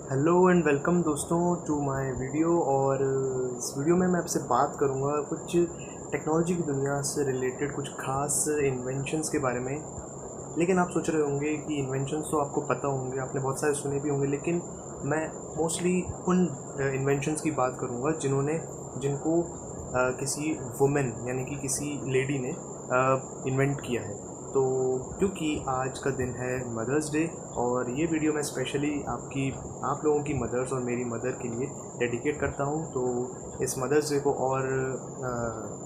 Hello and welcome दोस्तों to my video. और इस वीडियो में मैं आपसे बात करूंगा कुछ टेक्नोलॉजी की दुनिया से रिलेटेड कुछ खास इन्वेंशंस के बारे में। लेकिन आप सोच रहे होंगे कि इन्वेंशंस तो आपको पता होंगे, आपने बहुत सारे सुने भी होंगे, लेकिन मैं मोस्टली उन इन्वेंशंस की बात करूंगा जिनको किसी वुमेन यानी कि किसी लेडी ने इन्वेंट किया है। तो क्योंकि आज का दिन है मदर्स डे, और ये वीडियो मैं स्पेशली आप लोगों की मदर्स और मेरी मदर के लिए डेडिकेट करता हूँ। तो इस मदर्स डे को और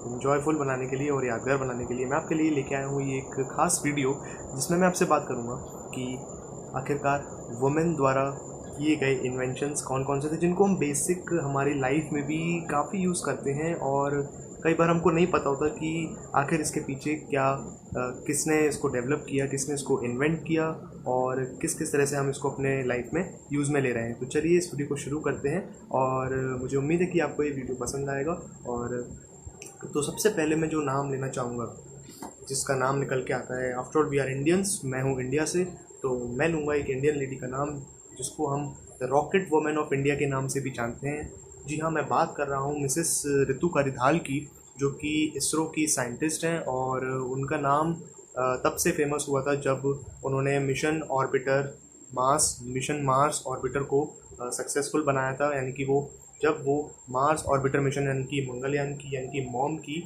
इन्जॉयफुल बनाने के लिए और यादगार बनाने के लिए मैं आपके लिए लेके आया हूँ ये एक ख़ास वीडियो, जिसमें मैं आपसे बात करूँगा कि आखिरकार वुमेन द्वारा किए गए इन्वेंशंस कौन कौन से थे, जिनको हम बेसिक हमारी लाइफ में भी काफ़ी यूज़ करते हैं। और कई बार हमको नहीं पता होता कि आखिर इसके पीछे किसने इसको डेवलप किया, किसने इसको इन्वेंट किया, और किस किस तरह से हम इसको अपने लाइफ में यूज़ में ले रहे हैं। तो चलिए इस वीडियो को शुरू करते हैं, और मुझे उम्मीद है कि आपको ये वीडियो पसंद आएगा। और तो सबसे पहले मैं जो नाम लेना चाहूँगा, जिसका नाम निकल के आता है, after all we are Indians, मैं हूँ इंडिया से, तो मैं लूँगा एक इंडियन लेडी का नाम, जिसको हम the rocket women of India के नाम से भी जानते हैं। जी हाँ, मैं बात कर रहा हूँ मिसेस रितु कारिधाल की, जो कि इसरो की साइंटिस्ट हैं। और उनका नाम तब से फेमस हुआ था जब उन्होंने मिशन मार्स ऑर्बिटर को सक्सेसफुल बनाया था। यानी कि जब वो मार्स ऑर्बिटर मिशन यानी कि मंगलयान की यानी कि मॉम की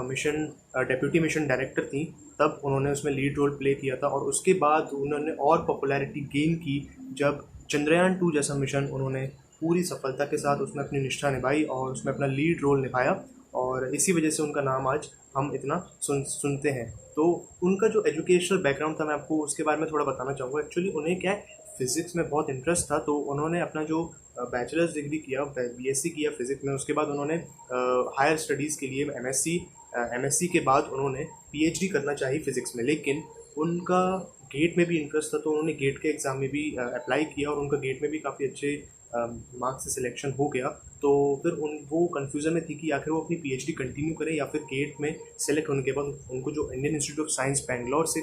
मिशन डेप्यूटी मिशन डायरेक्टर थी, तब उन्होंने उसमें लीड रोल प्ले किया था। और उसके बाद उन्होंने और पॉपुलैरिटी गेन की जब चंद्रयान 2 जैसा मिशन उन्होंने पूरी सफलता के साथ उसमें अपनी निष्ठा निभाई और उसमें अपना लीड रोल निभाया। और इसी वजह से उनका नाम आज हम इतना सुनते हैं। तो उनका जो एजुकेशनल बैकग्राउंड था, मैं आपको उसके बारे में थोड़ा बताना चाहूँगा। एक्चुअली उन्हें क्या है, फिज़िक्स में बहुत इंटरेस्ट था, तो उन्होंने अपना जो बैचलर्स डिग्री किया, बीएससी किया फिज़िक्स में। उसके बाद उन्होंने हायर स्टडीज़ के लिए एमएससी के बाद उन्होंने पीएचडी करना चाहिए फ़िज़िक्स में, लेकिन उनका गेट में भी इंटरेस्ट था, तो उन्होंने गेट के एग्ज़ाम में भी अप्लाई किया, और उनका गेट में भी काफ़ी अच्छे मार्क्स से सिलेक्शन हो गया। तो फिर वो कन्फ्यूज़न में थी कि आखिर वो अपनी पीएचडी कंटिन्यू करें या फिर गेट में सेलेक्ट होने के बाद उनको जो Indian institute of science Bangalore से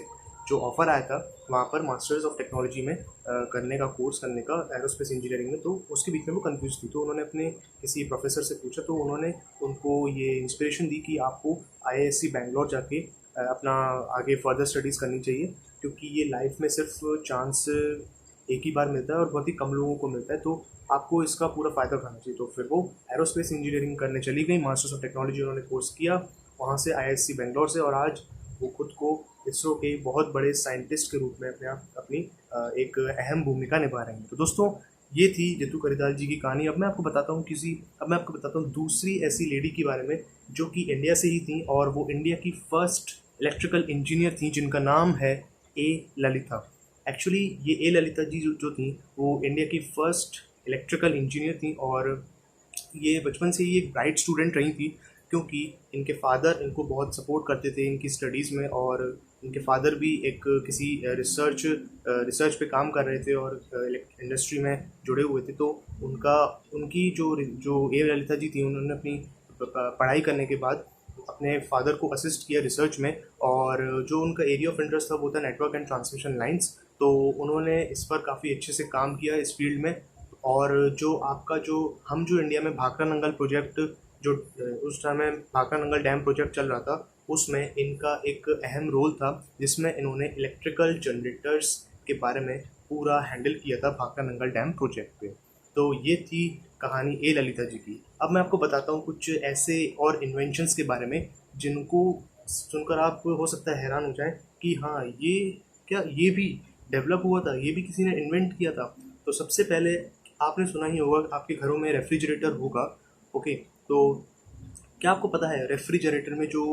जो ऑफ़र आया था वहाँ पर मास्टर्स ऑफ टेक्नोलॉजी में करने का कोर्स करने का, एरोस्पेस इंजीनियरिंग में, तो उसके बीच में वो कंफ्यूज थी। तो उन्होंने अपने किसी प्रोफेसर से पूछा, तो उन्होंने उनको ये इंस्पिरेशन दी कि आपको आईआईएससी बेंगलोर जाके अपना आगे फर्दर स्टडीज़ करनी चाहिए, क्योंकि ये लाइफ में सिर्फ चांस एक ही बार मिलता है और बहुत ही कम लोगों को मिलता है, तो आपको इसका पूरा फ़ायदा उठाना चाहिए। तो फिर वो एरोस्पेस इंजीनियरिंग करने चली गई, मास्टर्स ऑफ टेक्नोलॉजी उन्होंने कोर्स किया वहाँ से आईआईएससी बेंगलोर से, और आज वो खुद को इसरो के बहुत बड़े साइंटिस्ट के रूप में अपनी एक अहम भूमिका निभा रहे हैं। तो दोस्तों, ये थी रितु करिधाल जी की कहानी। अब मैं आपको बताता हूँ दूसरी ऐसी लेडी के बारे में, जो कि इंडिया से ही थी, और वो इंडिया की फर्स्ट इलेक्ट्रिकल इंजीनियर थी, जिनका नाम है ए ललिता। एक्चुअली ये ए ललिता जी जो थी, वो इंडिया की फर्स्ट इलेक्ट्रिकल इंजीनियर थी, और ये बचपन से ही एक ब्राइट स्टूडेंट रही थी, क्योंकि इनके फादर इनको बहुत सपोर्ट करते थे इनकी स्टडीज़ में। और इनके फादर भी एक किसी रिसर्च पे काम कर रहे थे और इंडस्ट्री में जुड़े हुए थे। तो उनकी जो जो ए ललिता जी थी, उन्होंने अपनी पढ़ाई करने के बाद अपने फादर को असिस्ट किया रिसर्च में, और जो उनका एरिया ऑफ इंटरेस्ट था वो था नेटवर्क एंड ट्रांसमिशन लाइंस। तो उन्होंने इस पर काफ़ी अच्छे से काम किया इस फील्ड में। और जो इंडिया में भाखड़ा नंगल प्रोजेक्ट, जो उस टाइम में भाखड़ा नंगल डैम प्रोजेक्ट चल रहा था, उसमें इनका एक अहम रोल था, जिसमें इन्होंने इलेक्ट्रिकल जनरेटर्स के बारे में पूरा हैंडल किया था भाखड़ा नंगल डैम प्रोजेक्ट पे। तो ये थी कहानी ए ललिता जी की। अब मैं आपको बताता हूँ कुछ ऐसे और इन्वेंशंस के बारे में, जिनको सुनकर आप हो सकता है हैरान हो जाएं कि हाँ, ये भी डेवलप हुआ था, ये भी किसी ने इन्वेंट किया था। तो सबसे पहले आपने सुना ही होगा, आपके घरों में रेफ्रिजरेटर होगा। ओके, तो क्या आपको पता है रेफ्रिजरेटर में जो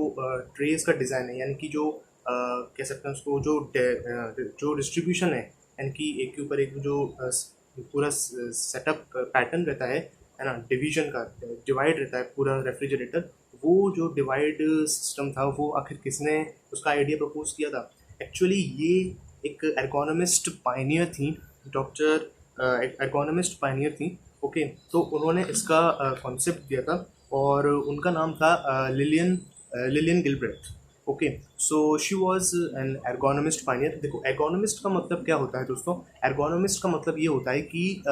ट्रेस का डिज़ाइन है, यानी कि जो कह सकते हैं उसको, जो डिस्ट्रीब्यूशन है, यानी कि एक के ऊपर एक जो पूरा सेटअप पैटर्न रहता है ना, डिवीजन का डिवाइड रहता है पूरा रेफ्रिजरेटर, वो जो डिवाइड सिस्टम था, वो आखिर किसने उसका आइडिया प्रपोज किया था? एक्चुअली ये एक एर्गोनॉमिस्ट पायनियर थी, डॉक्टर एर्गोनॉमिस्ट पायनियर थी। ओके, तो उन्होंने इसका कॉन्सेप्ट दिया था, और उनका नाम था Lillian Gilbreth. Okay, so she was an ergonomist pioneer. देखो एर्गोनमिस्ट का मतलब क्या होता है दोस्तों, एर्गोनमिस्ट का मतलब ये होता है कि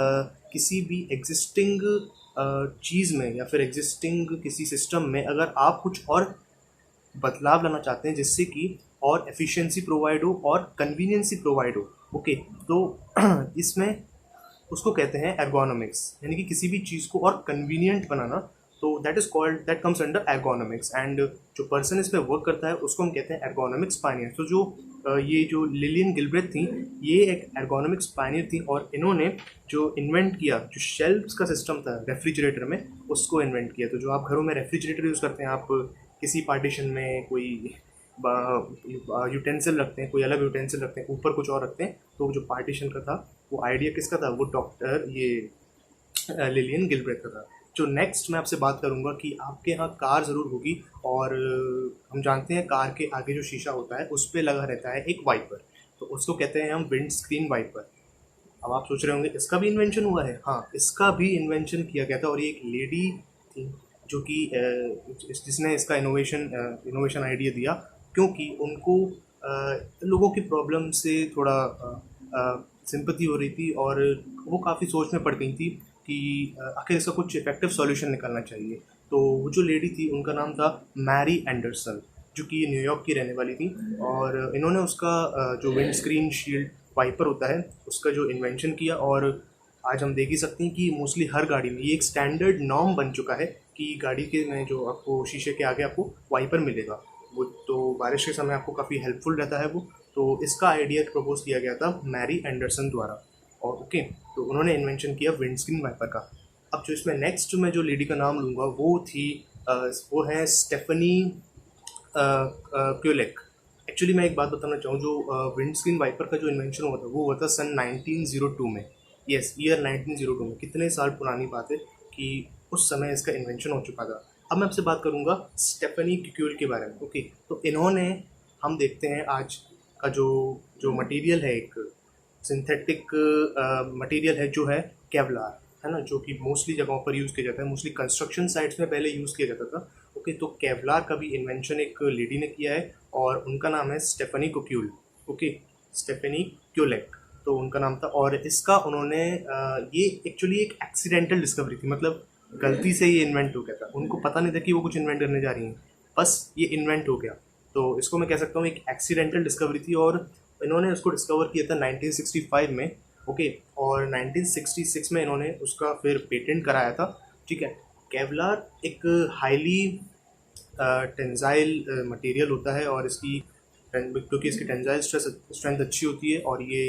किसी भी एग्जिस्टिंग चीज़ में या फिर एग्जिस्टिंग किसी सिस्टम में अगर आप कुछ और बदलाव लाना चाहते हैं जिससे कि और एफिशिएंसी प्रोवाइड हो और कन्वीनियंसी प्रोवाइड हो। ओके, तो इसमें उसको कहते हैं एर्गोनॉमिक्स, यानी कि किसी भी चीज़ को और कन्वीनियंट बनाना। तो that is called, that comes under ergonomics. And जो पर्सन इस पे वर्क करता है उसको हम कहते हैं एर्गोनॉमिक्स पायनियर। तो जो ये जो लिलियन गिलब्रेथ थी, ये एक एर्गोनॉमिक्स पायनियर थी और इन्होंने जो इन्वेंट किया, जो शेल्फ्स का सिस्टम था रेफ्रिजरेटर में, उसको इन्वेंट किया। तो जो आप घरों में रेफ्रिजरेटर यूज़ करते हैं, आप किसी पार्टीशन में कोई यूटेंसिल रखते हैं, कोई अलग यूटेंसिल रखते हैं, ऊपर कुछ और रखते हैं, तो जो पार्टीशन का था वो आइडिया किसका था, वो डॉक्टर ये लिलियन गिलब्रेथ का था। जो नेक्स्ट मैं आपसे बात करूंगा कि आपके यहाँ कार ज़रूर होगी और हम जानते हैं कार के आगे जो शीशा होता है उस पर लगा रहता है एक वाइपर, तो उसको कहते हैं हम विंड स्क्रीन वाइपर। अब आप सोच रहे होंगे इसका भी इन्वेंशन हुआ है। हाँ, इसका भी इन्वेंशन किया गया था और ये एक लेडी थी जो कि जिसने इसका इनोवेशन आइडिया दिया, क्योंकि उनको लोगों की प्रॉब्लम से थोड़ा सिंपथी हो रही थी और वो काफ़ी सोच में पड़ गई थी कि आखिर इसका कुछ इफेक्टिव सॉल्यूशन निकलना चाहिए। तो वो जो लेडी थी उनका नाम था मैरी एंडरसन, जो कि न्यूयॉर्क की रहने वाली थी। और इन्होंने उसका जो विंड स्क्रीन शील्ड वाइपर होता है उसका जो इन्वेंशन किया। और आज हम देख ही सकते हैं कि मोस्टली हर गाड़ी में ये एक स्टैंडर्ड नॉर्म बन चुका है कि गाड़ी के में जो आपको शीशे के आगे आपको वाइपर मिलेगा, वो तो बारिश के समय आपको काफ़ी हेल्पफुल रहता है वो। तो इसका आइडिया प्रपोज किया गया था मैरी एंडरसन द्वारा। और ओके, तो उन्होंने इन्वेंशन किया विंडस्क्रीन वाइपर का। अब जो इसमें नेक्स्ट मैं जो लेडी का नाम लूँगा वो थी वो है स्टेफनी क्यूलेक। एक्चुअली मैं एक बात बताना चाहूँ, जो विंडस्क्रीन वाइपर का जो इन्वेंशन हुआ था वो हुआ था सन 1902 में। यस, ईयर 1902 में। कितने साल पुरानी बात है कि उस समय इसका इन्वेंशन हो चुका था। अब मैं आपसे बात करूँगा स्टेफनी क्यूल के बारे में। ओके, तो इन्होंने, हम देखते हैं आज का जो जो मटेरियल है, एक सिंथेटिक मटेरियल है जो है केवलार, है ना, जो कि मोस्टली जगहों पर यूज़ किया जाता है, मोस्टली कंस्ट्रक्शन साइट्स में पहले यूज़ किया जाता था। ओके, तो केवलार का भी इन्वेंशन एक लेडी ने किया है और उनका नाम है स्टेफनी कुक्यूल। ओके, स्टेफनी क्यूलेक, तो उनका नाम था। और इसका उन्होंने ये एक्चुअली एक एक्सीडेंटल डिस्कवरी थी, मतलब गलती से ये इन्वेंट हो गया था, उनको पता नहीं था कि वो कुछ इन्वेंट करने जा रही हैं, बस ये इन्वेंट हो गया। तो इसको मैं कह सकता हूँ एक एक्सीडेंटल डिस्कवरी थी और इन्होंने उसको डिस्कवर किया था 1965 में। ओके, और 1966 में इन्होंने उसका फिर पेटेंट कराया था। ठीक है, केवलार एक हाईली टेंजाइल मटेरियल होता है और इसकी क्योंकि इसकी टेंजाइल स्ट्रेंथ अच्छी होती है और ये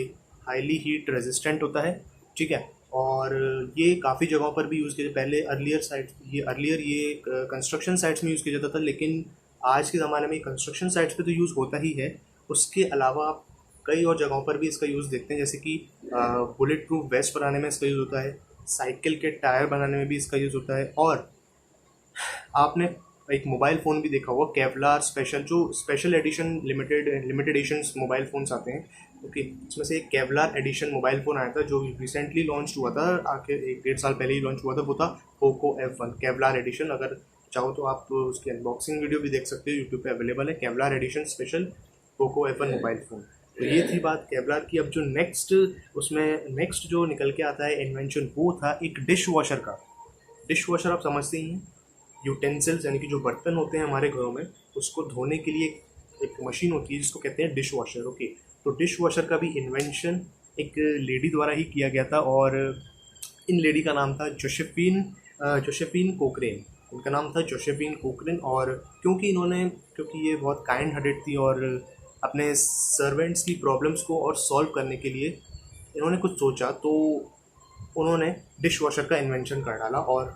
हाईली हीट रेजिस्टेंट होता है। ठीक है, और ये काफ़ी जगहों पर भी यूज़ किया पहले अर्लियर ये कंस्ट्रक्शन साइट्स में यूज़ किया जाता था, लेकिन आज के ज़माने में कंस्ट्रक्शन साइट्स पे तो यूज़ होता ही है। उसके अलावा आप कई और जगहों पर भी इसका यूज़ देखते हैं, जैसे कि बुलेट प्रूफ वेस्ट बनाने में इसका यूज़ होता है, साइकिल के टायर बनाने में भी इसका यूज़ होता है। और आपने एक मोबाइल फ़ोन भी देखा होगा केवलार स्पेशल, जो special edition limited edition mobile phones आते हैं। ओके, इसमें से एक केवलार एडिशन मोबाइल फ़ोन आया था जो रिसेंटली लॉन्च हुआ था, आखिर 1-1.5 साल पहले ही लॉन्च हुआ था। वो था पोको F1 केवलार एडिशन। अगर चाहो तो आप उसकी अनबॉक्सिंग वीडियो भी देख सकते हो, यूट्यूब पे अवेलेबल है, Kevlar edition special Poco F1 mobile phone. तो ये थी बात केवलार की। अब जो नेक्स्ट जो निकल के आता है इन्वेंशन, वो था एक डिश वॉशर का। डिश वॉशर आप समझते ही हैं, यूटेंसिल्स यानी कि जो बर्तन होते हैं हमारे घरों में उसको धोने के लिए एक मशीन होती है जिसको कहते हैं डिश वॉशर। ओके, तो डिश वॉशर का भी इन्वेंशन एक लेडी द्वारा ही किया गया था और इन लेडी का नाम था जोसेफिन कोकरेन। उनका नाम था जोसेफिन कोकरेन। और क्योंकि ये बहुत काइंड हार्टेड थी और अपने सर्वेंट्स की प्रॉब्लम्स को और सॉल्व करने के लिए इन्होंने कुछ सोचा, तो उन्होंने डिश वॉशर का इन्वेंशन कर डाला। और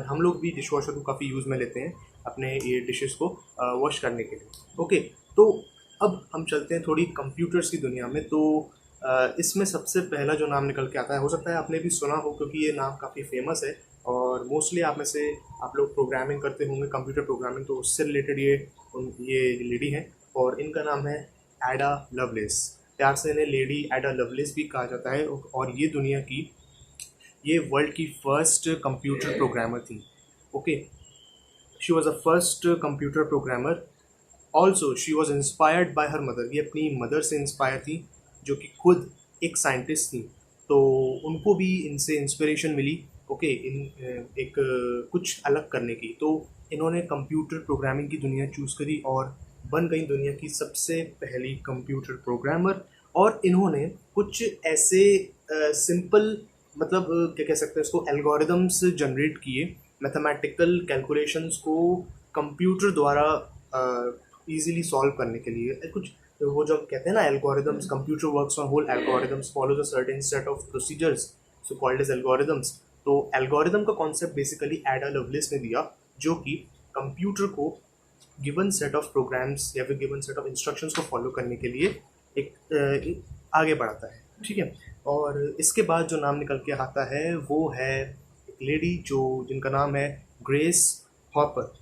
हम लोग भी डिश वॉशर को काफ़ी यूज़ में लेते हैं अपने ये डिशेस को वॉश करने के लिए। ओके, तो अब हम चलते हैं थोड़ी कंप्यूटर्स की दुनिया में। तो इसमें सबसे पहला जो नाम निकल के आता है, हो सकता है आपने भी सुना हो क्योंकि ये नाम काफ़ी फेमस है और मोस्टली आप लोग प्रोग्रामिंग करते होंगे, कंप्यूटर प्रोग्रामिंग, तो उससे रिलेटेड ये लेडी हैं और इनका नाम है एडा लवलेस। प्यार से इन्हें लेडी एडा लवलेस भी कहा जाता है और ये वर्ल्ड की फर्स्ट कंप्यूटर प्रोग्रामर थी। Okay, she was the first computer programmer also she was inspired by her mother, ये अपनी मदर से इंस्पायर थी जो कि खुद एक साइंटिस्ट थी, तो उनको भी इनसे इंस्पिरेशन मिली ओके एक कुछ अलग करने की। तो इन्होंने कंप्यूटर प्रोग्रामिंग की दुनिया चूज़ करी और बन गई दुनिया की सबसे पहली कंप्यूटर प्रोग्रामर। और इन्होंने कुछ ऐसे सिंपल मतलब क्या कह सकते हैं इसको, एल्गोरिदम्स जनरेट किए, मैथमेटिकल कैलकुलेशंस को कंप्यूटर द्वारा इजीली सॉल्व करने के लिए। कुछ वो जो कहते हैं ना algorithms, computer works on whole algorithms follows a certain set of procedures so called as algorithms. तो एल्गोरिदम का कॉन्सेप्ट बेसिकली एडा लवलेस ने दिया, जो कि कंप्यूटर को गिवन सेट ऑफ प्रोग्राम्स या फिर गिवन सेट ऑफ इंस्ट्रक्शंस को फॉलो करने के लिए एक आगे बढ़ाता है, ठीक है। और इसके बाद जो नाम निकल के आता है वो है एक लेडी जो जिनका नाम है ग्रेस हॉपर।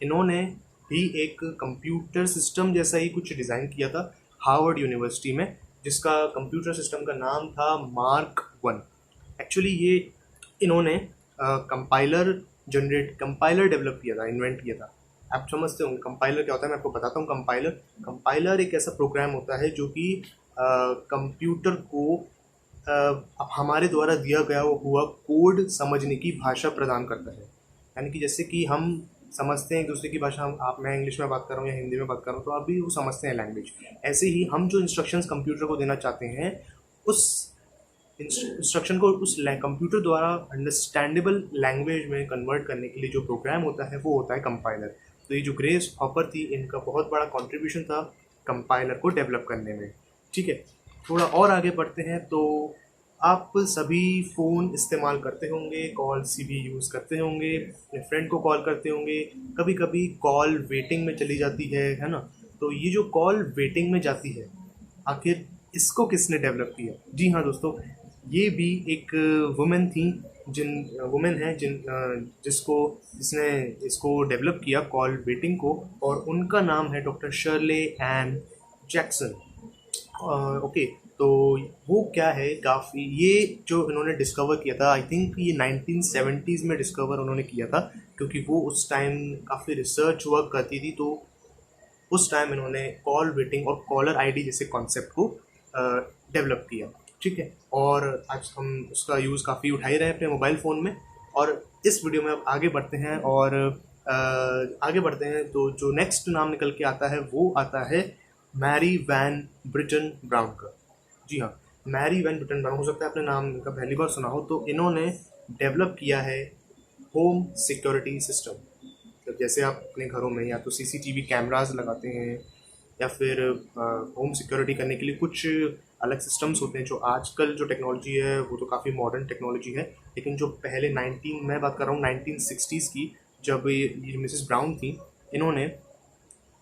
इन्होंने भी एक कंप्यूटर सिस्टम जैसा ही कुछ डिज़ाइन किया था हार्वर्ड यूनिवर्सिटी में, जिसका कंप्यूटर सिस्टम का नाम था मार्क 1। एक्चुअली ये इन्होंने कंपाइलर डेवलप किया था, इन्वेंट किया था। आप समझते होंगे कंपाइलर क्या होता है, मैं आपको बताता हूँ। कंपाइलर एक ऐसा प्रोग्राम होता है जो कि कंप्यूटर को हमारे द्वारा दिया गया हुआ कोड समझने की भाषा प्रदान करता है। यानी कि जैसे कि हम समझते हैं एक दूसरे की भाषा, मैं इंग्लिश में बात कर रहा हूँ या हिंदी में बात कर रहा हूँ तो आप भी वो समझते हैं लैंग्वेज। ऐसे ही हम जो इंस्ट्रक्शंस कंप्यूटर को देना चाहते हैं, उस इंस्ट्रक्शन को उस कंप्यूटर द्वारा अंडरस्टैंडेबल लैंग्वेज में कन्वर्ट करने के लिए जो प्रोग्राम होता है वो होता है कंपाइलर। तो ये जो ग्रेस हॉपर थी, इनका बहुत बड़ा कंट्रीब्यूशन था कंपाइलर को डेवलप करने में, ठीक है। थोड़ा और आगे बढ़ते हैं तो आप सभी फ़ोन इस्तेमाल करते होंगे, कॉल्स भी यूज़ करते होंगे, अपने फ्रेंड को कॉल करते होंगे, कभी कभी कॉल वेटिंग में चली जाती है ना। तो ये जो कॉल वेटिंग में जाती है, आखिर इसको किसने डेवलप किया? जी हाँ दोस्तों, ये भी एक वुमेन थी, वुमेन है जिसने इसको डेवलप किया कॉल वेटिंग को, और उनका नाम है doctor Shirley Ann Jackson. Okay, तो वो क्या है, काफ़ी ये जो इन्होंने डिस्कवर किया था, आई थिंक ये 1970s में डिस्कवर उन्होंने किया था, क्योंकि वो उस टाइम काफ़ी रिसर्च वर्क करती थी। तो उस टाइम इन्होंने कॉल वेटिंग और कॉलर आईडी जैसे कॉन्सेप्ट को डेवलप किया, ठीक है। और आज हम उसका यूज़ काफ़ी उठा ही रहे हैं अपने मोबाइल फ़ोन में। और इस वीडियो में अब आगे बढ़ते हैं और तो जो नेक्स्ट नाम निकल के आता है वो आता है मैरी वैन ब्रिटन ब्राउन का। जी हाँ, मैरी वैन ब्रिटन ब्राउन, हो सकता है आपने नाम इनका पहली बार सुना हो। तो इन्होंने डेवलप किया है होम सिक्योरिटी सिस्टम। तो जैसे आप अपने घरों में या तो सीसीटीवी कैमराज लगाते हैं या फिर होम सिक्योरिटी करने के लिए कुछ अलग सिस्टम्स होते हैं। जो आजकल जो टेक्नोलॉजी है वो तो काफ़ी मॉडर्न टेक्नोलॉजी है, लेकिन जो पहले मैं बात कर रहा हूँ 1960s की, जब ये मिसेस ब्राउन थी, इन्होंने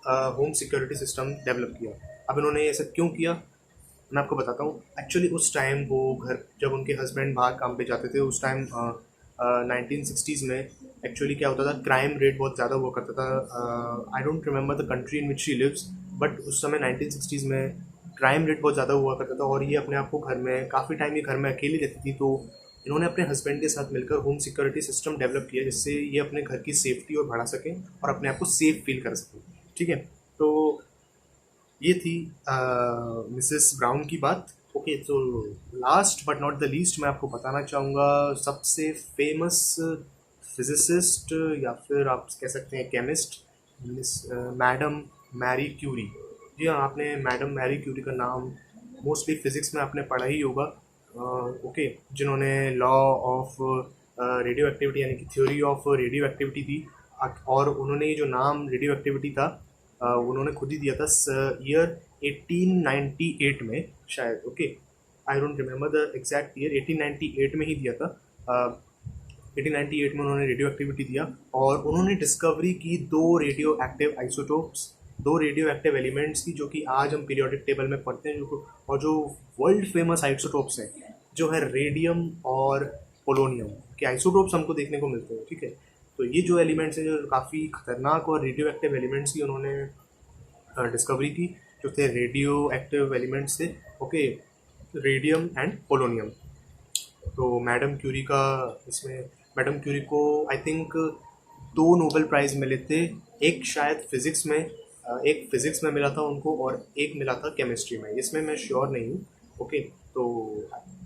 होम सिक्योरिटी सिस्टम डेवलप किया। अब इन्होंने ऐसा क्यों किया, मैं आपको बताता हूँ। एक्चुअली उस टाइम वो जब उनके हस्बैंड बाहर काम पे जाते थे, उस टाइम 1960s में एक्चुअली क्या होता था, क्राइम रेट बहुत ज़्यादा हुआ करता था। I don't remember the country in which she lives, but उस समय 1960s में क्राइम रेट बहुत ज़्यादा हुआ करता था। और ये अपने आप को घर में काफ़ी टाइम ये घर में अकेली रहती थी, तो इन्होंने अपने हस्बैंड के साथ मिलकर होम सिक्योरिटी सिस्टम डेवलप किया, जिससे ये अपने घर की सेफ्टी और बढ़ा सकें और अपने आप को सेफ फील कर सकें, ठीक है। तो ये थी मिसेस ब्राउन की बात। ओके, तो last but not the least मैं आपको बताना चाहूँगा सबसे फेमस फिजिसिस्ट या फिर आप कह सकते हैं केमिस्ट, मैडम मैरी क्यूरी। जी हाँ, आपने मैडम मैरी क्यूरी का नाम मोस्टली फिज़िक्स में आपने पढ़ा ही होगा। ओके, जिन्होंने लॉ ऑफ रेडियो एक्टिविटी यानी कि थ्योरी ऑफ रेडियो एक्टिविटी थी, और उन्होंने ये जो नाम रेडियो एक्टिविटी था उन्होंने खुद ही दिया था ईयर 1898 में शायद। Okay, I don't remember the exact year, 1898 में ही दिया था। 1898 में उन्होंने रेडियो एक्टिविटी दिया, और उन्होंने डिस्कवरी की दो रेडियो एक्टिव एलिमेंट्स की, जो कि आज हम पीरियोडिक टेबल में पढ़ते हैं, और जो वर्ल्ड फेमस आइसोटोप्स हैं, जो है रेडियम और पोलोनियम के आइसोटोप्स हमको देखने को मिलते हैं, ठीक है। तो ये जो एलिमेंट्स हैं जो काफ़ी खतरनाक और रेडियो एक्टिव एलिमेंट्स की उन्होंने डिस्कवरी की, जो थे रेडियो एक्टिव एलिमेंट्स थे, ओके, रेडियम एंड पोलोनियम। तो मैडम क्यूरी को आई थिंक 2 नोबेल प्राइज़ मिले थे, एक शायद फिज़िक्स में एक फिज़िक्स में मिला था उनको और एक मिला था केमिस्ट्री में, इसमें मैं श्योर नहीं हूँ। ओके,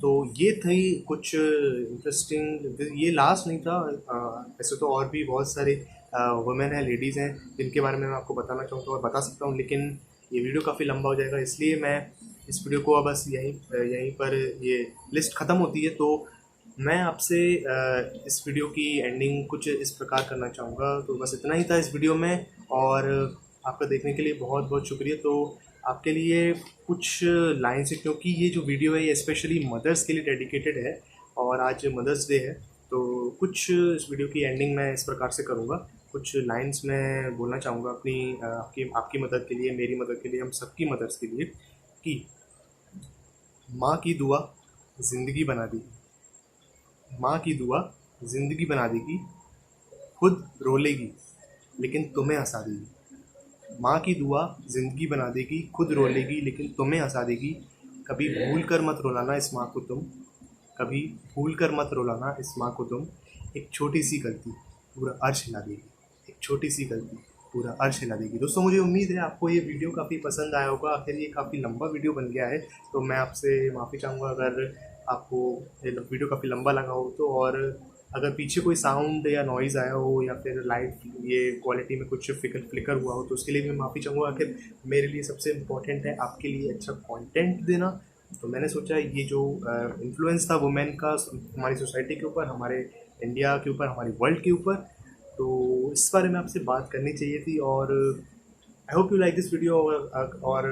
तो ये थी कुछ इंटरेस्टिंग, ये लास्ट नहीं था। ऐसे तो और भी बहुत सारे वुमेन हैं, लेडीज़ हैं, जिनके बारे में मैं आपको बताना चाहूँगा और बता सकता हूँ, लेकिन ये वीडियो काफ़ी लंबा हो जाएगा, इसलिए मैं इस वीडियो को अब बस यहीं पर ये लिस्ट ख़त्म होती है। तो मैं आपसे इस वीडियो की एंडिंग कुछ इस प्रकार करना चाहूँगा। तो बस इतना ही था इस वीडियो में, और आपका देखने के लिए बहुत बहुत शुक्रिया। तो आपके लिए कुछ लाइन से, क्योंकि ये जो वीडियो है ये स्पेशली मदर्स के लिए डेडिकेटेड है और आज मदर्स डे है, तो कुछ इस वीडियो की एंडिंग मैं इस प्रकार से करूँगा। कुछ लाइंस मैं बोलना चाहूँगा अपनी आपकी आपकी मदद के लिए, मेरी मदद के लिए, हम सबकी मदर्स के लिए, कि माँ की दुआ ज़िंदगी बना दी, माँ की दुआ ज़िंदगी बना देगी, खुद रो लेगी लेकिन तुम्हें हंसा देगी। माँ की दुआ ज़िंदगी बना देगी, खुद रो लेगी लेकिन तुम्हें हंसा देगी। कभी भूल कर मत रुलाना इस माँ को तुम, कभी भूल कर मत रुलाना इस माँ को तुम। एक छोटी सी गलती पूरा अर्श हिला देगी, एक छोटी सी गलती पूरा अर्श हिला देगी। दोस्तों, मुझे उम्मीद है आपको ये वीडियो काफ़ी पसंद आया होगा। आखिर ये काफ़ी लंबा वीडियो बन गया है, तो मैं आपसे माफ़ी चाहूँगा अगर आपको ये वीडियो काफ़ी लंबा लगा हो तो। और अगर पीछे कोई साउंड या नॉइज़ आया हो या फिर लाइट ये क्वालिटी में कुछ फ्लिकर हुआ हो तो उसके लिए मैं माफ़ी चाहूँगा। आखिर मेरे लिए सबसे इम्पोर्टेंट है आपके लिए अच्छा कंटेंट देना। तो मैंने सोचा ये जो इन्फ्लुएंस था वुमेन का हमारी सोसाइटी के ऊपर, हमारे इंडिया के ऊपर, हमारी वर्ल्ड के ऊपर, तो इस बारे में आपसे बात करनी चाहिए थी। और I hope you like this video. और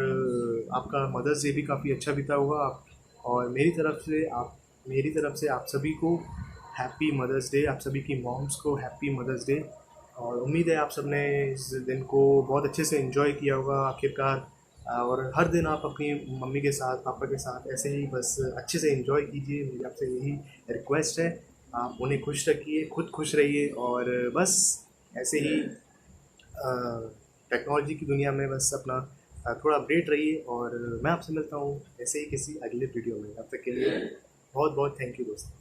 आपका मदर्स डे भी काफ़ी अच्छा बीता होगा आप, और मेरी तरफ से आप सभी को हैप्पी मदर्स डे, आप सभी की मॉम्स को हैप्पी मदर्स डे। और उम्मीद है आप सब ने इस दिन को बहुत अच्छे से एंजॉय किया होगा आखिरकार। और हर दिन आप अपनी मम्मी के साथ, पापा के साथ ऐसे ही बस अच्छे से एंजॉय कीजिए, मेरी आपसे यही रिक्वेस्ट है। आप उन्हें खुश रखिए, खुद खुश रहिए, और बस ऐसे ही टेक्नोलॉजी की दुनिया में बस अपना थोड़ा अपडेट रहिए। और मैं आपसे मिलता हूँ ऐसे ही किसी अगले वीडियो में। तब तक के लिए बहुत बहुत थैंक यू दोस्तों।